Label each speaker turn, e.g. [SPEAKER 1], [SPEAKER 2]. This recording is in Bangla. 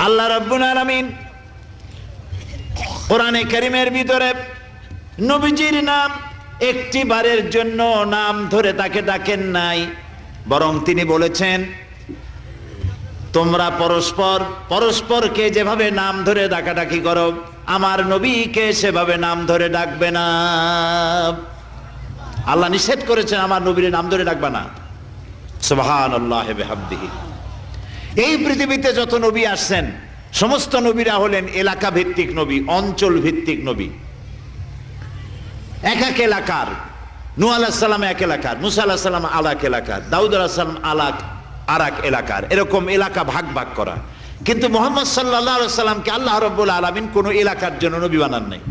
[SPEAKER 1] আল্লাহ রাব্বুল আলামিন কোরআনে কারীমের ভিতরে নবীজির নাম একটি বারের জন্য নাম ধরে তাকে ডাকেন নাই, বরং তিনি বলেছেন তোমরা পরস্পর পরস্পরকে যেভাবে নাম ধরে ডাকাডাকি করো আমার নবীকে সেভাবে নাম ধরে ডাকবে না। আল্লাহ নিষেধ করেছেন আমার নবীর নাম ধরে ডাকবে না। সুবহানাল্লাহি ওয়া বিহামদিহি। এই পৃথিবীতে যত নবী আসছেন সমস্ত নবীরা হলেন এলাকা ভিত্তিক নবী, অঞ্চল ভিত্তিক নবী। এক এক এলাকার, নূহ আলাইহিস সালাম এক এলাকার, মুসা আলাইহিস সালাম আলাক এলাকার, দাউদ আলাইহিস সালাম আরাক এলাকার, এরকম এলাকা ভাগ ভাগ করা। কিন্তু মুহাম্মদ সাল্লাল্লাহু আলাইহি ওয়াসাল্লামকে আল্লাহ রাব্বুল আলামিন কোন এলাকার জন্য নবী বানান নাই।